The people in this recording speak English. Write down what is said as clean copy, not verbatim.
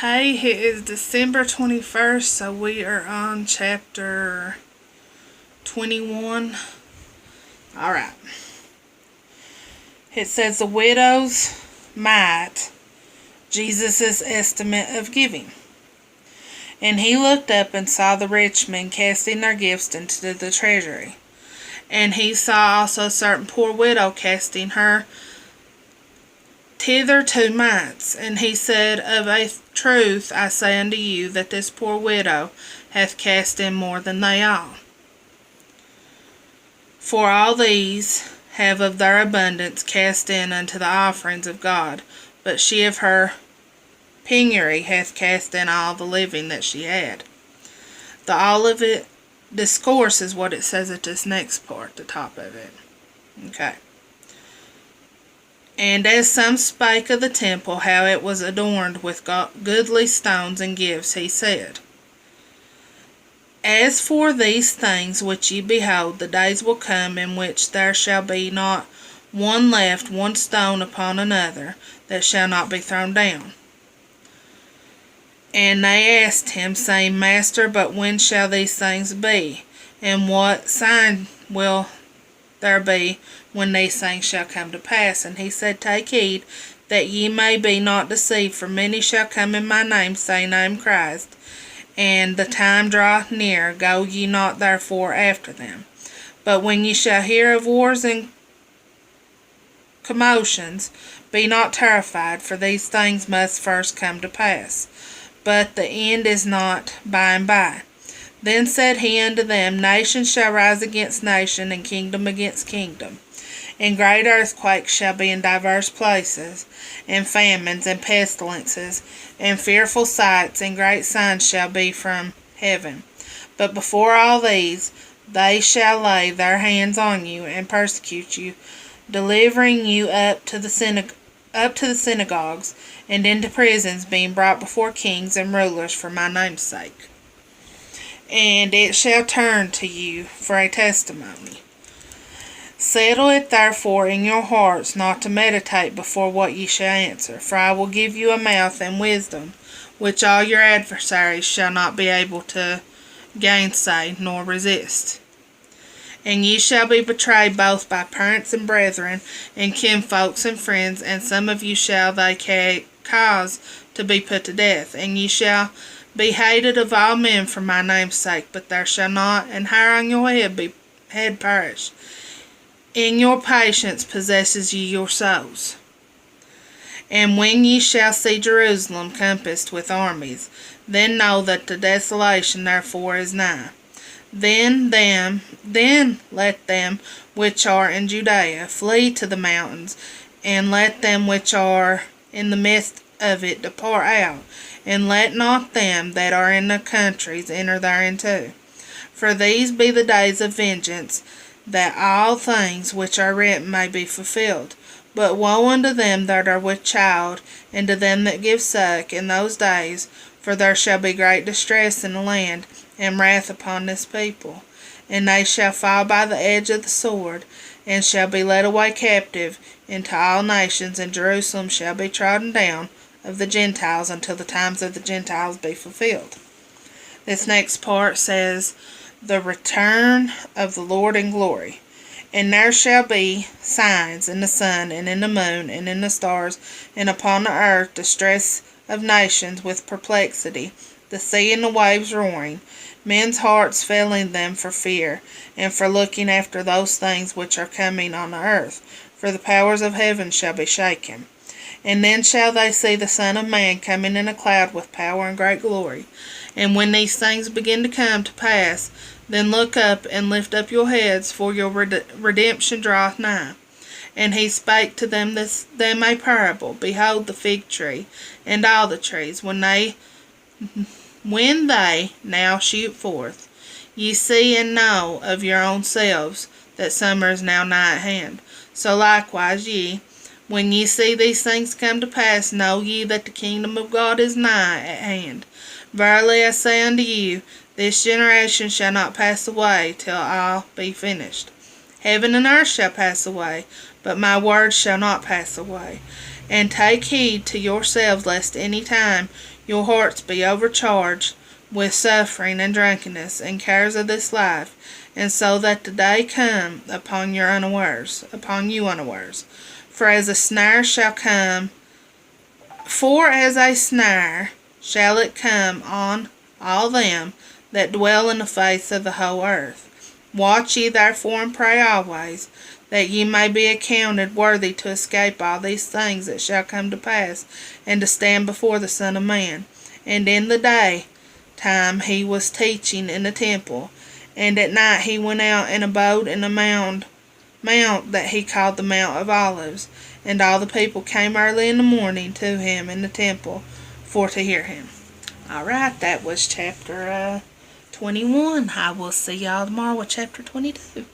Okay, it is December 21st, so we are on chapter 21. Alright. It says the widow's mite, Jesus' estimate of giving. And he looked up and saw the rich men casting their gifts into the treasury. And he saw also a certain poor widow casting her thither 2 mites. And he said, Of a truth I say unto you, that this poor widow hath cast in more than they all. For all these have of their abundance cast in unto the offerings of God, but she of her penury hath cast in all the living that she had. The all of it discourse is what it says at this next part, the top of it. Okay. And as some spake of the temple, how it was adorned with goodly stones and gifts, he said, As for these things which ye behold, the days will come in which there shall be not one left, one stone upon another, that shall not be thrown down. And they asked him, saying, Master, but when shall these things be? And what sign will there be when these things shall come to pass? And he said, Take heed that ye may be not deceived, for many shall come in my name, saying, I am Christ, and the time draweth near. Go ye not therefore after them. But when ye shall hear of wars and commotions, be not terrified, for these things must first come to pass, but the end is not by and by. Then said he unto them, Nation shall rise against nation, and kingdom against kingdom. And great earthquakes shall be in divers places, and famines, and pestilences, and fearful sights, and great signs shall be from heaven. But before all these, they shall lay their hands on you, and persecute you, delivering you up to the synagogues, and into prisons, being brought before kings and rulers for my name's sake. And it shall turn to you for a testimony. Settle it therefore in your hearts not to meditate before what ye shall answer. For I will give you a mouth and wisdom, which all your adversaries shall not be able to gainsay nor resist. And ye shall be betrayed both by parents and brethren, and kinfolks and friends, and some of you shall they cause to be put to death. And ye shall be hated of all men for my name's sake, but there shall not an hair on your head perish. In your patience possesses ye your souls. And when ye shall see Jerusalem compassed with armies, then know that the desolation therefore is nigh. Then let them which are in Judea flee to the mountains, and let them which are in the midst of it depart out, and let not them that are in the countries enter therein too. For these be the days of vengeance, that all things which are written may be fulfilled. But woe unto them that are with child, and to them that give suck in those days, for there shall be great distress in the land, and wrath upon this people. And they shall fall by the edge of the sword, and shall be led away captive into all nations, and Jerusalem shall be trodden down of the Gentiles until the times of the Gentiles be fulfilled. This next part says, The return of the Lord in glory. And there shall be signs in the sun, and in the moon, and in the stars, and upon the earth distress of nations with perplexity, the sea and the waves roaring, men's hearts failing them for fear, and for looking after those things which are coming on the earth, for the powers of heaven shall be shaken. And then shall they see the Son of Man coming in a cloud with power and great glory. And when these things begin to come to pass, then look up and lift up your heads, for your redemption draweth nigh. And he spake to them a parable. Behold the fig tree, and all the trees, when they now shoot forth, ye see and know of your own selves that summer is now nigh at hand. So likewise ye, when ye see these things come to pass, know ye that the kingdom of God is nigh at hand. Verily I say unto you, this generation shall not pass away till all be finished. Heaven and earth shall pass away, but my words shall not pass away. And take heed to yourselves, lest any time your hearts be overcharged with suffering and drunkenness and cares of this life, and so that the day come upon you unawares. For as a snare shall it come on all them that dwell in the face of the whole earth. Watch ye therefore and pray always, that ye may be accounted worthy to escape all these things that shall come to pass, and to stand before the Son of Man. And in the day time he was teaching in the temple, and at night he went out and abode in a mount that he called the Mount of Olives. And all the people came early in the morning to him in the temple for to hear him. Alright, that was chapter 21. I will see y'all tomorrow with chapter 22.